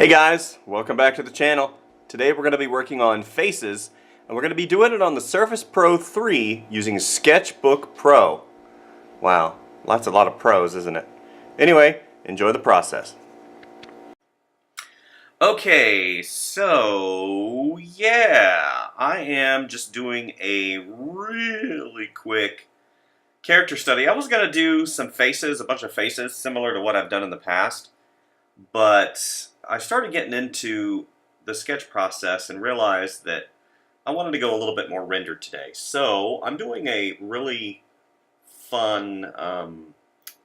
Hey guys, welcome back to the channel. Today we're going to be working on faces, and we're going to be doing it on the Surface Pro 3 using SketchBook Pro. Wow, a lot of pros, isn't it? Anyway, enjoy the process. Okay, so yeah, I am just doing a really quick character study. I was going to do some faces, a bunch of faces, similar to what I've done in the past, but I started getting into the sketch process and realized that I wanted to go a little bit more rendered today. So I'm doing a really fun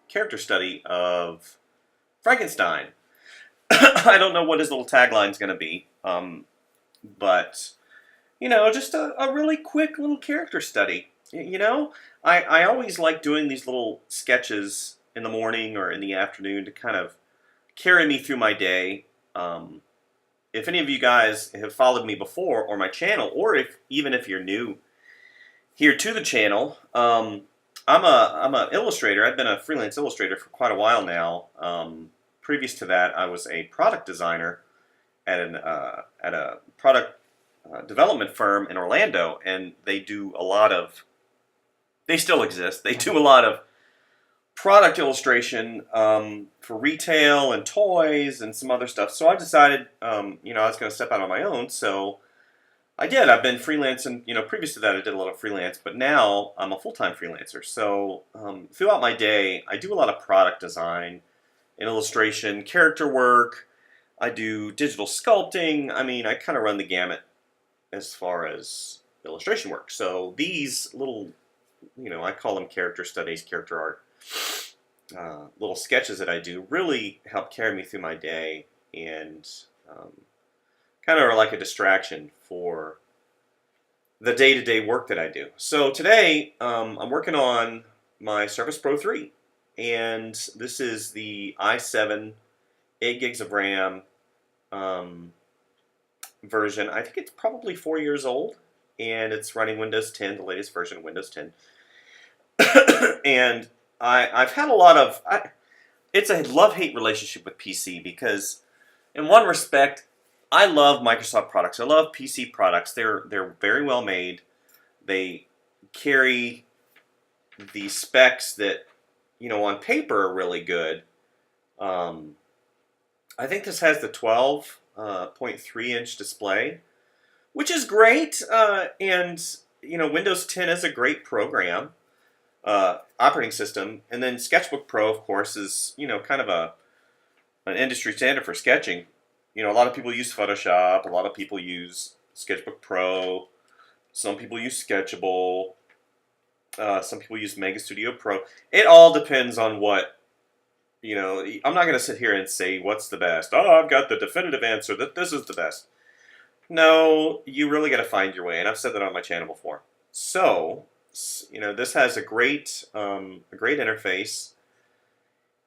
character study of Frankenstein. I don't know what his little tagline is going to be, but you know, just a really quick little character study. You know, I always like doing these little sketches in the morning or in the afternoon to kind of carry me through my day. If any of you guys have followed me before or my channel, or even if you're new here to the channel, I'm a illustrator. I've been a freelance illustrator for quite a while now. Previous to that, I was a product designer at a product development firm in Orlando, and they do a lot of. They still exist. They do a lot of product illustration for retail and toys and some other stuff. So I decided, you know, I was going to step out on my own. So I did. I've been freelancing. You know, previous to that, I did a lot of freelance, but now I'm a full-time freelancer. So throughout my day, I do a lot of product design and illustration, character work. I do digital sculpting. I mean, I kind of run the gamut as far as illustration work. So these little, you know, I call them character studies, character art. Little sketches that I do really help carry me through my day and kind of are like a distraction for the day-to-day work that I do. So today I'm working on my Surface Pro 3, and this is the i7 8 gigs of RAM version. I think it's probably 4 years old, and it's running Windows 10, the latest version of Windows 10. And I've had a lot of, it's a love-hate relationship with PC because in one respect, I love Microsoft products. I love PC products. They're very well made. They carry the specs that, you know, on paper are really good. I think this has the 12.3-inch display, which is great. And, you know, Windows 10 is a great program. Operating system, and then SketchBook Pro, of course, is, you know, kind of an industry standard for sketching. You know, a lot of people use Photoshop, a lot of people use SketchBook Pro, some people use Sketchable, some people use Mega Studio Pro. It all depends on what, you know. I'm not going to sit here and say what's the best. Oh, I've got the definitive answer that this is the best. No, you really got to find your way, and I've said that on my channel before. So, you know, this has a great interface,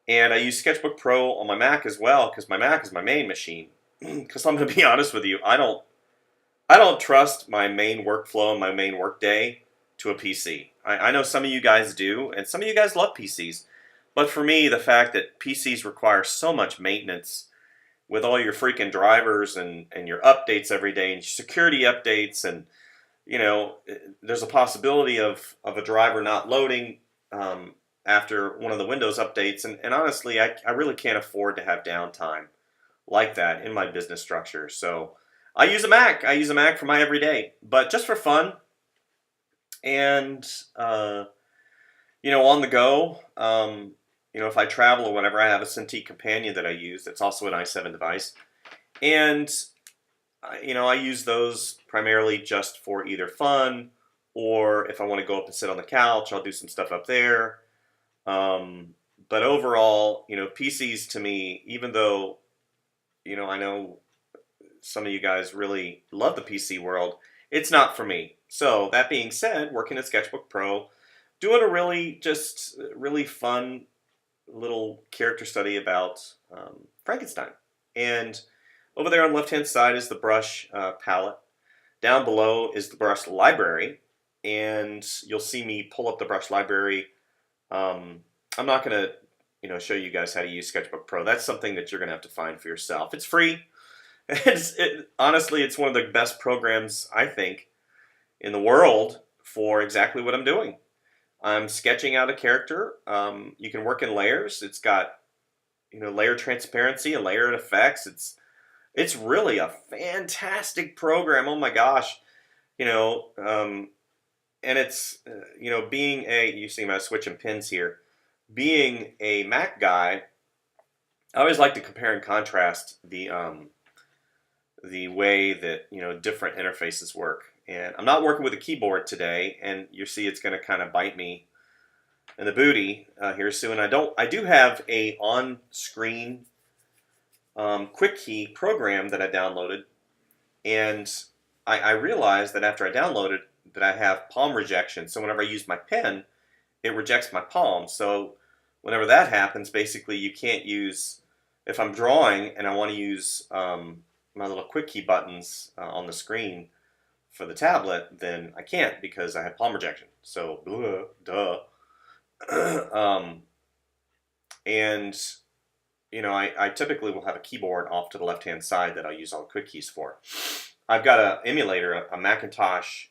and I use SketchBook Pro on my Mac as well because my Mac is my main machine. Because I'm going to be honest with you, I don't trust my main workflow and my main workday to a PC. I know some of you guys do, and some of you guys love PCs, but for me, the fact that PCs require so much maintenance with all your freaking drivers and your updates every day and your security updates, and you know, there's a possibility of a driver not loading after one of the Windows updates. And honestly, I really can't afford to have downtime like that in my business structure. So I use a Mac. I use a Mac for my everyday, but just for fun. And, you know, on the go, you know, if I travel or whatever, I have a Cintiq Companion that I use. That's also an i7 device. And you know, I use those primarily just for either fun, or if I want to go up and sit on the couch, I'll do some stuff up there. But overall, you know, PCs to me, even though, you know, I know some of you guys really love the PC world, it's not for me. So that being said, working at SketchBook Pro, doing a really fun little character study about Frankenstein. And over there on the left-hand side is the brush palette. Down below is the brush library, and you'll see me pull up the brush library. I'm not going to show you guys how to use SketchBook Pro. That's something that you're going to have to find for yourself. It's free. Honestly, it's one of the best programs, I think, in the world for exactly what I'm doing. I'm sketching out a character. You can work in layers. It's got, layer transparency and layered effects. It's really a fantastic program. Oh my gosh. And it's, being you see my switching pins here. Being a Mac guy, I always like to compare and contrast the way that different interfaces work. And I'm not working with a keyboard today, and you see it's going to kind of bite me in the booty here soon. I do have a on-screen quick key program that I downloaded, and I realized that after I downloaded that I have palm rejection. So whenever I use my pen, it rejects my palm. So whenever that happens, basically you can't use, if I'm drawing and I want to use my little quick key buttons on the screen for the tablet, then I can't because I have palm rejection. So, duh. And, I typically will have a keyboard off to the left-hand side that I'll use all the quick keys for. I've got an emulator, a Macintosh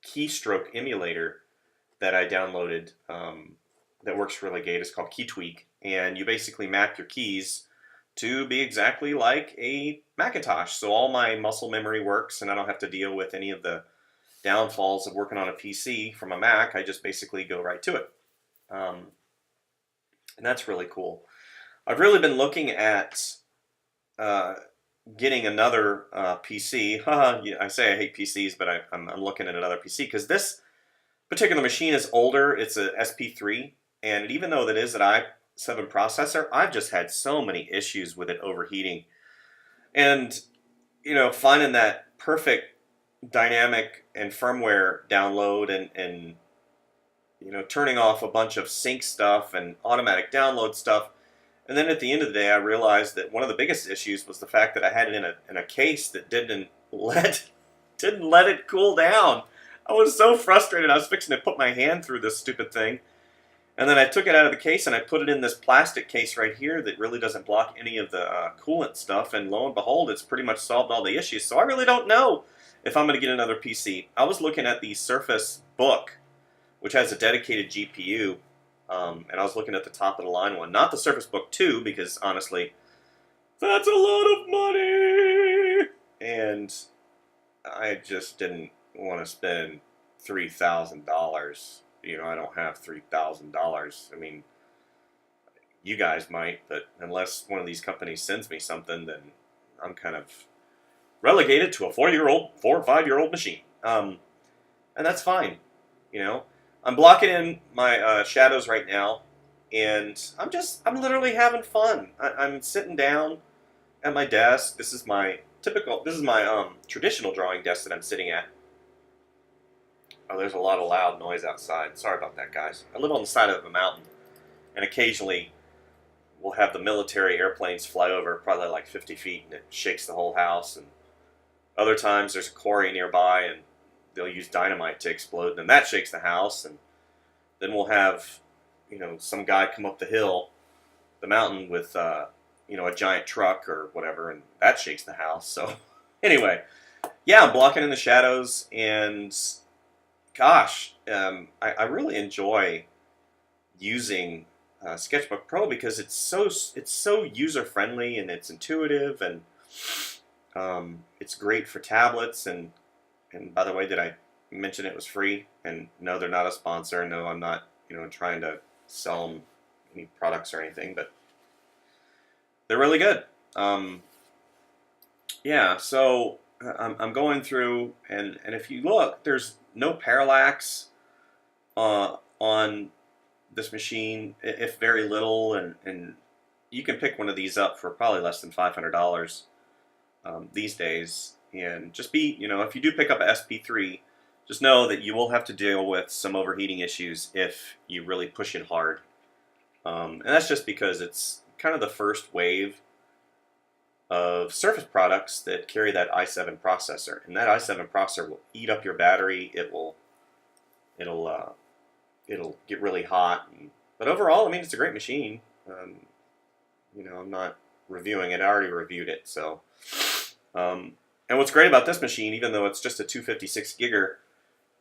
keystroke emulator that I downloaded that works really great. It's called Key Tweak, and you basically map your keys to be exactly like a Macintosh. So all my muscle memory works, and I don't have to deal with any of the downfalls of working on a PC from a Mac. I just basically go right to it. And that's really cool. I've really been looking at getting another PC. I say I hate PCs, but I'm looking at another PC because this particular machine is older. It's a SP3, and even though that is an i7 processor, I've just had so many issues with it overheating. And, finding that perfect dynamic and firmware download and turning off a bunch of sync stuff and automatic download stuff. And then at the end of the day, I realized that one of the biggest issues was the fact that I had it in a case that didn't let it cool down. I was so frustrated. I was fixing to put my hand through this stupid thing. And then I took it out of the case and I put it in this plastic case right here that really doesn't block any of the coolant stuff. And lo and behold, it's pretty much solved all the issues. So I really don't know if I'm going to get another PC. I was looking at the Surface Book, which has a dedicated GPU. And I was looking at the top of the line one. Not the Surface Book 2, because honestly, that's a lot of money. And I just didn't want to spend $3,000. I don't have $3,000. I mean, you guys might, but unless one of these companies sends me something, then I'm kind of relegated to a 4 or 5 year old machine. And that's fine. I'm blocking in my shadows right now, and I'm literally having fun. I'm sitting down at my desk. This is my traditional drawing desk that I'm sitting at. Oh, there's a lot of loud noise outside. Sorry about that, guys. I live on the side of a mountain, and occasionally we'll have the military airplanes fly over, probably like 50 feet, and it shakes the whole house. And other times there's a quarry nearby, and they'll use dynamite to explode, and that shakes the house. And then we'll have, some guy come up the mountain with, a giant truck or whatever, and that shakes the house. So anyway, yeah, I'm blocking in the shadows, and gosh, I really enjoy using SketchBook Pro because it's so user friendly and it's intuitive, and it's great for tablets. And by the way, did I mention it was free? And no, they're not a sponsor. No, I'm not trying to sell them any products or anything, but they're really good. Yeah, so I'm going through, and if you look, there's no parallax on this machine, if very little, and you can pick one of these up for probably less than $500 these days. And just be, if you do pick up a SP3, just know that you will have to deal with some overheating issues if you really push it hard. And that's just because it's kind of the first wave of Surface products that carry that i7 processor, and that i7 processor will eat up your battery. It'll get really hot. But overall, I mean, it's a great machine. I'm not reviewing it. I already reviewed it. So, and what's great about this machine, even though it's just a 256 gigger,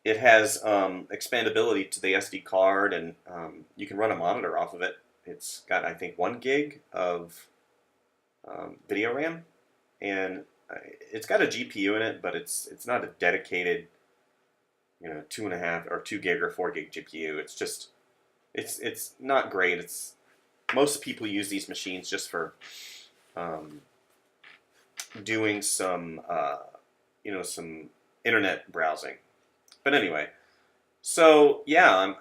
it has expandability to the SD card, and you can run a monitor off of it. It's got, I think, 1 gig of video RAM, and it's got a GPU in it, but it's not a dedicated, 2.5 or 2 gig or 4 gig GPU. It's just it's not great. Most people use these machines just for doing some some internet browsing. But anyway, so yeah,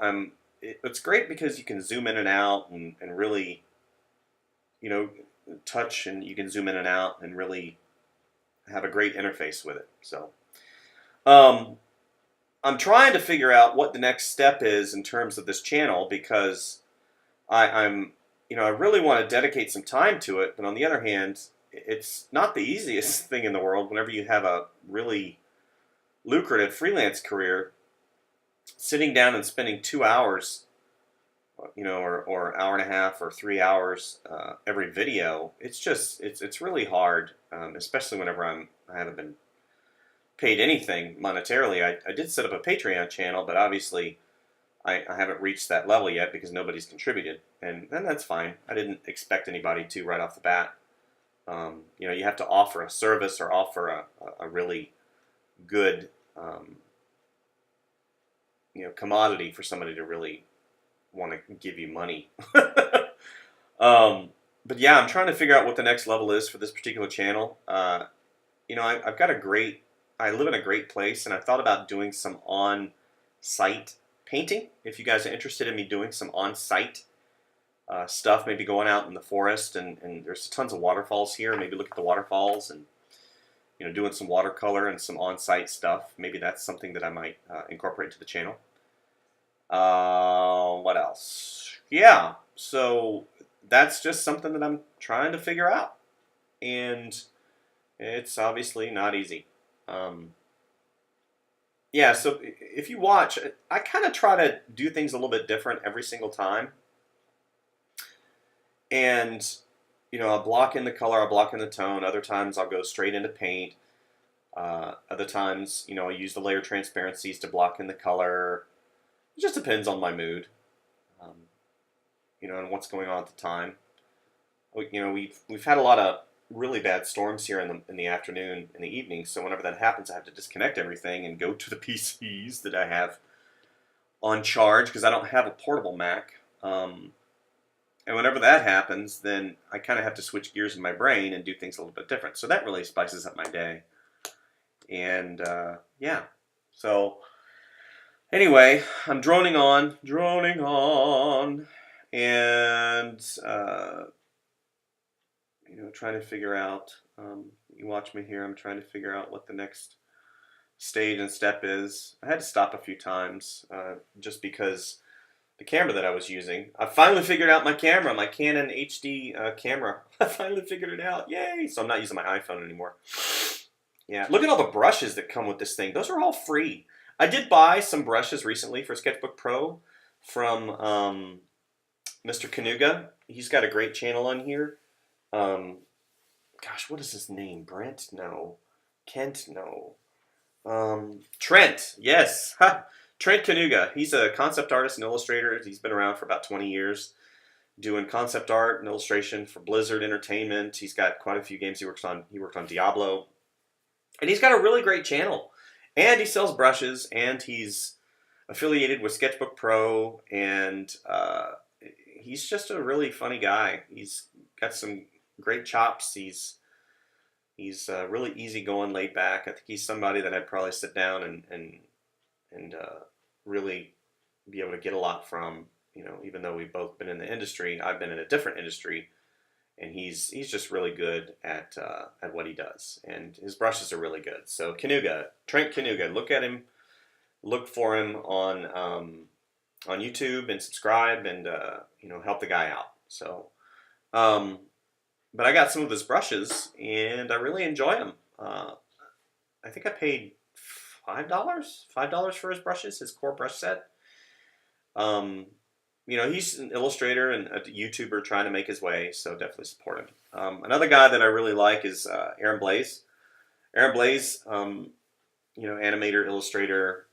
it's great because you can zoom in and out and really, touch, and you can zoom in and out and really have a great interface with it. So I'm trying to figure out what the next step is in terms of this channel, because I really want to dedicate some time to it, but on the other hand, it's not the easiest thing in the world whenever you have a really lucrative freelance career. Sitting down and spending 2 hours, or hour and a half or 3 hours every video, it's really hard, especially whenever I haven't been paid anything monetarily. I did set up a Patreon channel, but obviously I haven't reached that level yet because nobody's contributed, and that's fine. I didn't expect anybody to right off the bat. You have to offer a service or offer a really good commodity for somebody to really want to give you money. But yeah, I'm trying to figure out what the next level is for this particular channel. I've got I live in a great place, and I thought about doing some on-site painting. If you guys are interested in me doing some on-site stuff, maybe going out in the forest, and there's tons of waterfalls here, maybe look at the waterfalls and doing some watercolor and some on-site stuff. Maybe that's something that I might incorporate to the channel. What else? Yeah, so that's just something that I'm trying to figure out, and it's obviously not easy. Yeah, so if you watch, I kind of try to do things a little bit different every single time, and I'll block in the color, I'll block in the tone. Other times I'll go straight into paint. Other times, I use the layer transparencies to block in the color. It just depends on my mood, and what's going on at the time. We've had a lot of really bad storms here in the afternoon and the evening, so whenever that happens, I have to disconnect everything and go to the PCs that I have on charge, because I don't have a portable Mac. And whenever that happens, then I kind of have to switch gears in my brain and do things a little bit different. So that really spices up my day. And yeah, so anyway, I'm droning on, and trying to figure out. You watch me here. I'm trying to figure out what the next stage and step is. I had to stop a few times just because the camera that I was using. I finally figured out my camera, my Canon HD camera. I finally figured it out. Yay! So I'm not using my iPhone anymore. Yeah, look at all the brushes that come with this thing. Those are all free. I did buy some brushes recently for SketchBook Pro from Mr. Kanuga. He's got a great channel on here. Gosh, what is his name? Brent? No. Kent? No. Trent. Yes. Ha. Trent Kanuga. He's a concept artist and illustrator. He's been around for about 20 years doing concept art and illustration for Blizzard Entertainment. He's got quite a few games he worked on. He worked on Diablo. And he's got a really great channel. And he sells brushes, and he's affiliated with SketchBook Pro, and he's just a really funny guy. He's got some great chops. He's really easygoing, laid back. I think he's somebody that I'd probably sit down and really be able to get a lot from. Even though we've both been in the industry, I've been in a different industry, and he's just really good at what he does, and his brushes are really good. So Trent Kanuga, look at him, look for him on YouTube, and subscribe, and help the guy out. So, but I got some of his brushes, and I really enjoy them. I think I paid $5 for his brushes, his core brush set. he's an illustrator and a YouTuber trying to make his way, so definitely support him. Another guy that I really like is Aaron Blaise. Aaron Blaise, animator, illustrator,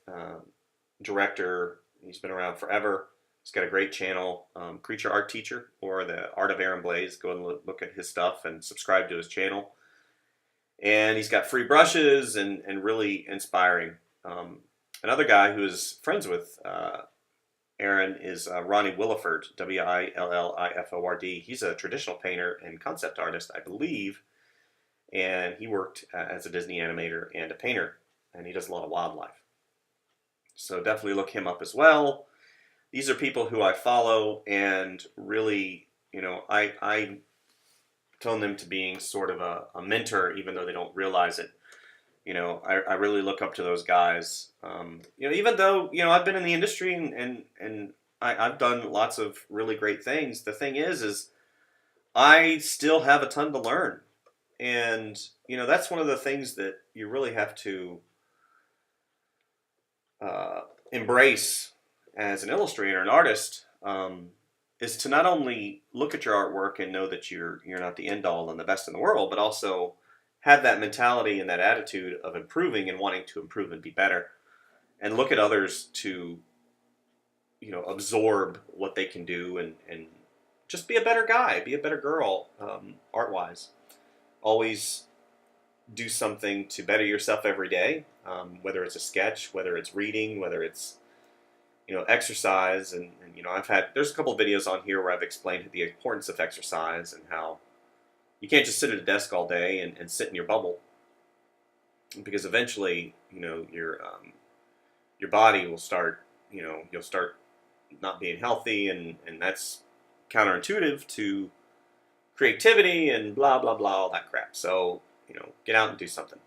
director. He's been around forever. He's got a great channel, Creature Art Teacher, or The Art of Aaron Blaise. Go and look at his stuff and subscribe to his channel. And he's got free brushes and really inspiring. Another guy who is friends with Aaron is Ronnie Williford, Williford. He's a traditional painter and concept artist, I believe, and he worked as a Disney animator and a painter, and he does a lot of wildlife. So definitely look him up as well. These are people who I follow, and really, I tone them to being sort of a mentor, even though they don't realize it. I really look up to those guys. Even though, I've been in the industry and I've done lots of really great things. The thing is I still have a ton to learn. And, that's one of the things that you really have to embrace as an illustrator, an artist, is to not only look at your artwork and know that you're not the end all and the best in the world, but also have that mentality and that attitude of improving and wanting to improve and be better, and look at others to, absorb what they can do and just be a better guy, be a better girl, art-wise. Always do something to better yourself every day, whether it's a sketch, whether it's reading, whether it's, exercise. And there's a couple of videos on here where I've explained the importance of exercise and how you can't just sit at a desk all day and sit in your bubble, because eventually, your body will start, you'll start not being healthy, and that's counterintuitive to creativity and blah, blah, blah, all that crap. So, get out and do something.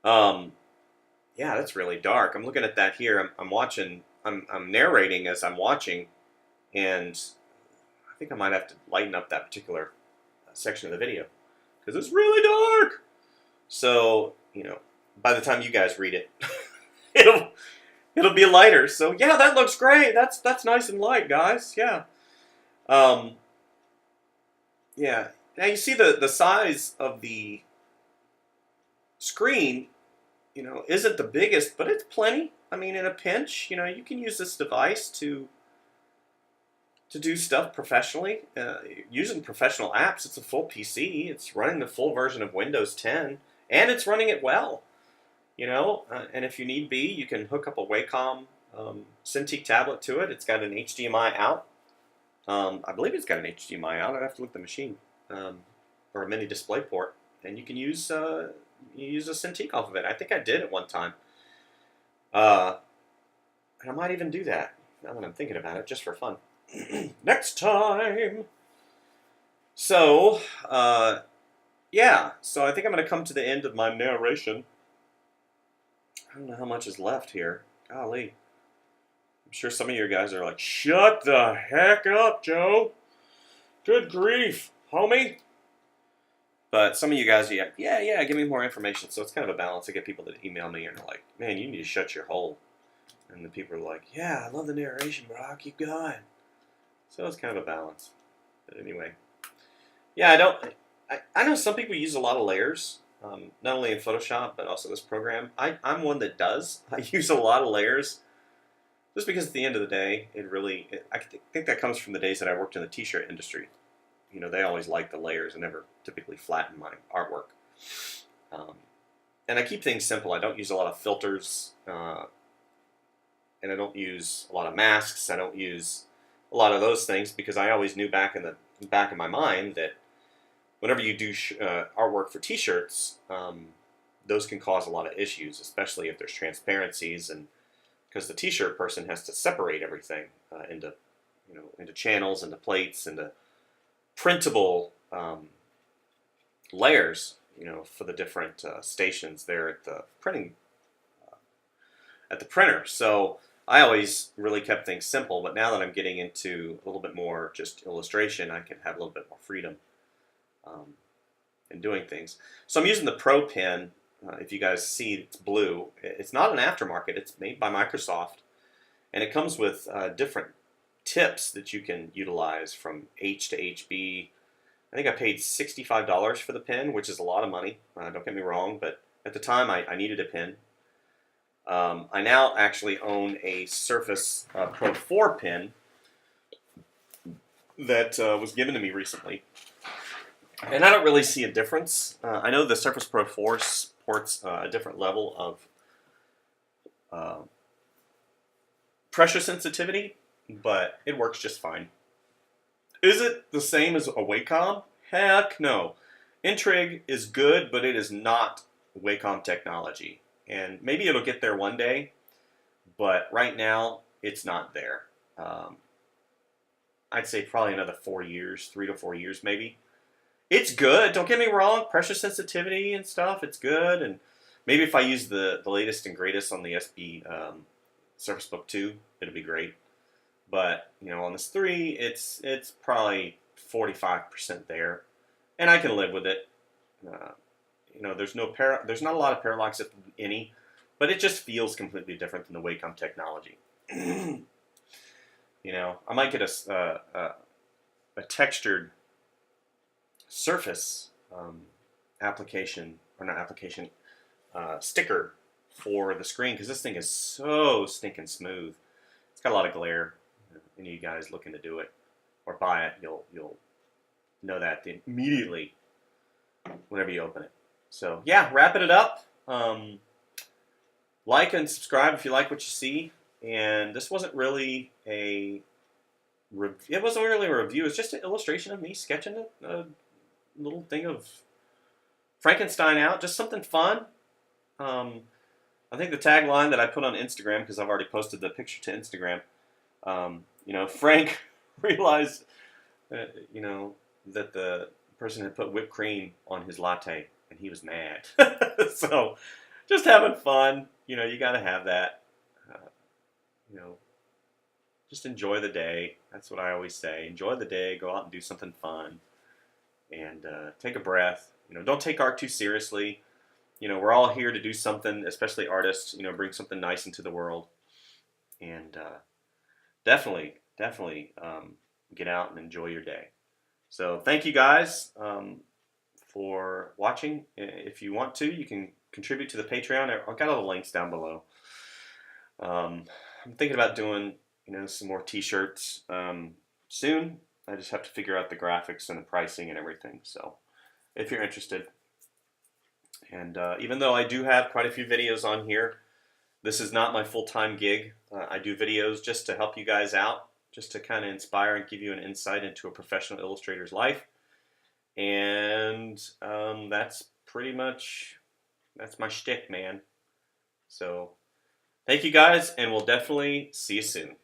Yeah, that's really dark. I'm looking at that here. I'm watching, I'm narrating as I'm watching, and I think I might have to lighten up that particular section of the video because it's really dark. So, by the time you guys read it, it'll be lighter. So yeah, that looks great. That's nice and light, guys. Yeah. Yeah. Now you see the size of the screen, isn't the biggest, but it's plenty. I mean, in a pinch, you can use this device to do stuff professionally. Using professional apps, it's a full PC. It's running the full version of Windows 10, and it's running it well. And if you need be, you can hook up a Wacom Cintiq tablet to it. It's got an HDMI out. I believe it's got an HDMI out. I'd have to look at the machine, or a mini display port, and you can use a Cintiq off of it. I think I did at one time. And I might even do that now that I'm thinking about it, just for fun. Next time. So, yeah. So I think I'm going to come to the end of my narration. I don't know how much is left here. Golly. I'm sure some of you guys are like, shut the heck up, Joe. Good grief, homie. But some of you guys are like, yeah, give me more information. So it's kind of a balance to get people to email me and they're like, man, you need to shut your hole. And the people are like, yeah, I love the narration, bro. Keep going. So it's kind of a balance. But anyway. Yeah, I know some people use a lot of layers. Not only in Photoshop, but also this program. I'm one that does. I use a lot of layers. Just because at the end of the day, I think that comes from the days that I worked in the t-shirt industry. They always like the layers and never typically flatten my artwork. And I keep things simple. I don't use a lot of filters, and I don't use a lot of masks. I don't use a lot of those things because I always knew back in the back of my mind that whenever you do artwork for t-shirts, those can cause a lot of issues, especially if there's transparencies, and because the t-shirt person has to separate everything into channels, into plates, into printable layers, for the different stations there at the printer. So I always really kept things simple, but now that I'm getting into a little bit more just illustration, I can have a little bit more freedom in doing things. So I'm using the Pro pen. If you guys see, it's blue. It's not an aftermarket. It's made by Microsoft, and it comes with different tips that you can utilize from H to HB. I think I paid $65 for the pen, which is a lot of money. Don't get me wrong, but at the time I needed a pen. I now actually own a Surface Pro 4 pen that was given to me recently. And I don't really see a difference. I know the Surface Pro 4 supports a different level of pressure sensitivity, but it works just fine. Is it the same as a Wacom? Heck no. Intrigue is good, but it is not Wacom technology. And maybe it'll get there one day, but right now it's not there. I'd say probably another 4 years, 3 to 4 years maybe. It's good, don't get me wrong, pressure sensitivity and stuff, it's good. And maybe if I use the latest and greatest on the SB Surface Book 2, it'll be great. But, you know, on this 3, it's probably 45% there. And I can live with it. You know, there's not a lot of parallax, if any, but it just feels completely different than the Wacom technology. You know, I might get a textured surface sticker for the screen, because this thing is so stinking smooth. It's got a lot of glare. Any of you guys looking to do it or buy it, you'll know that immediately whenever you open it. So yeah, wrapping it up. Like and subscribe if you like what you see. And this wasn't really a review. It wasn't really a review. It's just an illustration of me sketching a little thing of Frankenstein out. Just something fun. I think the tagline that I put on Instagram, because I've already posted the picture to Instagram. You know, Frank realized, you know, that the person had put whipped cream on his latte, and he was mad. So, just having fun. You know, you got to have that. You know, just enjoy the day. That's what I always say. Enjoy the day. Go out and do something fun, and take a breath. You know, don't take art too seriously. You know, we're all here to do something, especially artists. You know, bring something nice into the world, and definitely get out and enjoy your day. So thank you guys for watching. If you want to, you can contribute to the Patreon. I've got all the links down below. I'm thinking about doing, you know, some more t-shirts soon. I just have to figure out the graphics and the pricing and everything. So if you're interested. And even though I do have quite a few videos on here, this is not my full-time gig. I do videos just to help you guys out, just to kind of inspire and give you an insight into a professional illustrator's life. And that's my shtick, man. So thank you guys, and we'll definitely see you soon.